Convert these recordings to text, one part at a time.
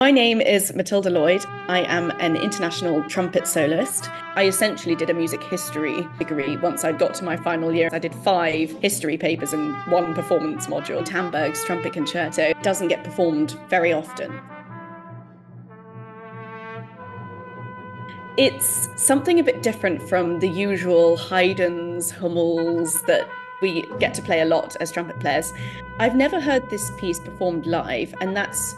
My name is Matilda Lloyd. I am an international trumpet soloist. I essentially did a music history degree. Once I got to my final year, I did 5 history papers and 1 performance module. Tamberg's Trumpet Concerto doesn't get performed very often. It's something a bit different from the usual Haydns, Hummels that we get to play a lot as trumpet players. I've never heard this piece performed live, and that's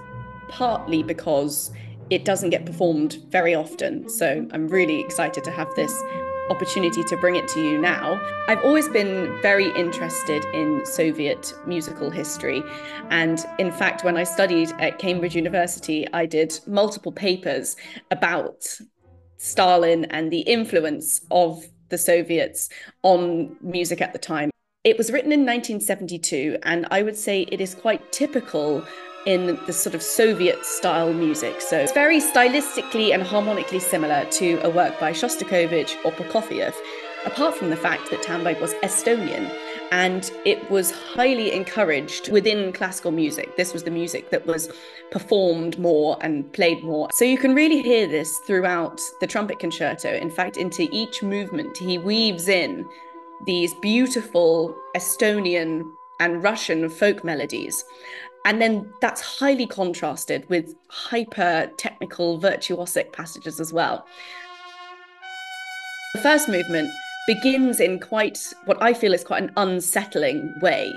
partly because it doesn't get performed very often. So I'm really excited to have this opportunity to bring it to you now. I've always been very interested in Soviet musical history. And in fact, when I studied at Cambridge University, I did multiple papers about Stalin and the influence of the Soviets on music at the time. It was written in 1972, and I would say it is quite typical in the sort of Soviet style music. So it's very stylistically and harmonically similar to a work by Shostakovich or Prokofiev, apart from the fact that Tamberg was Estonian and it was highly encouraged within classical music. This was the music that was performed more and played more. So you can really hear this throughout the trumpet concerto. In fact, into each movement, he weaves in these beautiful Estonian and Russian folk melodies. And then that's highly contrasted with hyper technical virtuosic passages as well. The first movement begins in quite what I feel is quite an unsettling way.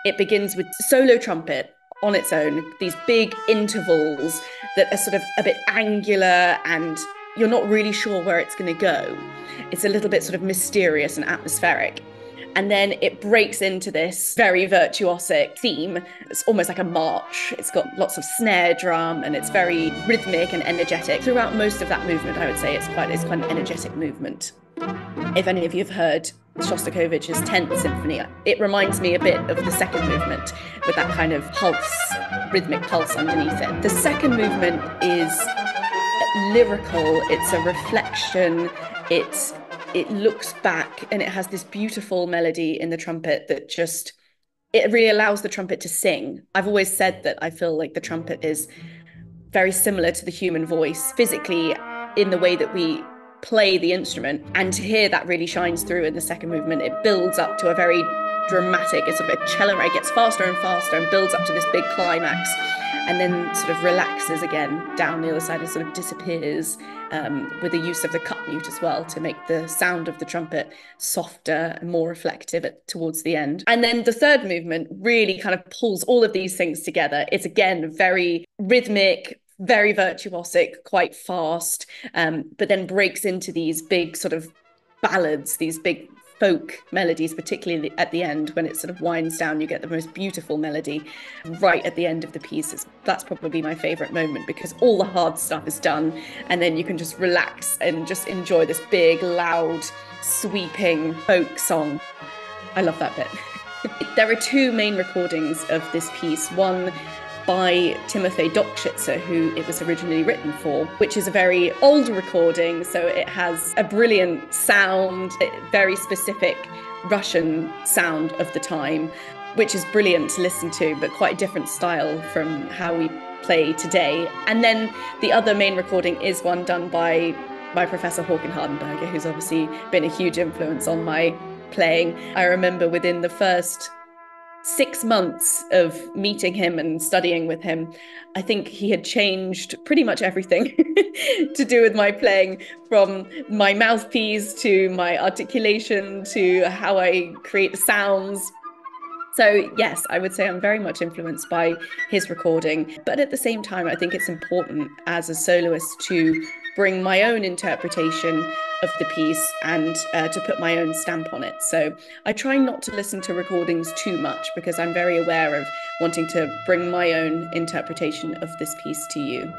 It begins with solo trumpet on its own, these big intervals that are sort of a bit angular and you're not really sure where it's going to go. It's a little bit sort of mysterious and atmospheric. And then it breaks into this very virtuosic theme. It's almost like a march. It's got lots of snare drum and it's very rhythmic and energetic. Throughout most of that movement, I would say it's quite an energetic movement. If any of you have heard Shostakovich's 10th Symphony, it reminds me a bit of the second movement with that kind of pulse, rhythmic pulse underneath it. The second movement is lyrical, it's a reflection, it looks back and it has this beautiful melody in the trumpet that just, it really allows the trumpet to sing. I've always said that I feel like the trumpet is very similar to the human voice physically in the way that we play the instrument. And to hear that really shines through in the second movement. It builds up to a very dramatic, it's sort of a cello, it gets faster and faster and builds up to this big climax and then sort of relaxes again down the other side and sort of disappears with the use of the cut mute as well to make the sound of the trumpet softer and more reflective towards the end. And then the third movement really kind of pulls all of these things together. It's again very rhythmic, very virtuosic, quite fast, but then breaks into these big sort of ballads, these big folk melodies, particularly at the end when it sort of winds down, you get the most beautiful melody right at the end of the piece. That's probably my favorite moment because all the hard stuff is done and then you can just relax and just enjoy this big, loud, sweeping folk song. I love that bit. There are 2 main recordings of this piece. One by Timofey Dokshitzer, who it was originally written for, which is a very old recording, so it has a brilliant sound, very specific Russian sound of the time, which is brilliant to listen to, but quite a different style from how we play today. And then the other main recording is one done by my professor Håkan Hardenberger, who's obviously been a huge influence on my playing. I remember within the first 6 months of meeting him and studying with him, I think he had changed pretty much everything to do with my playing, from my mouthpiece to my articulation to how I create the sounds. So yes, I would say I'm very much influenced by his recording, but at the same time, I think it's important as a soloist to bring my own interpretation of the piece and to put my own stamp on it. So I try not to listen to recordings too much because I'm very aware of wanting to bring my own interpretation of this piece to you.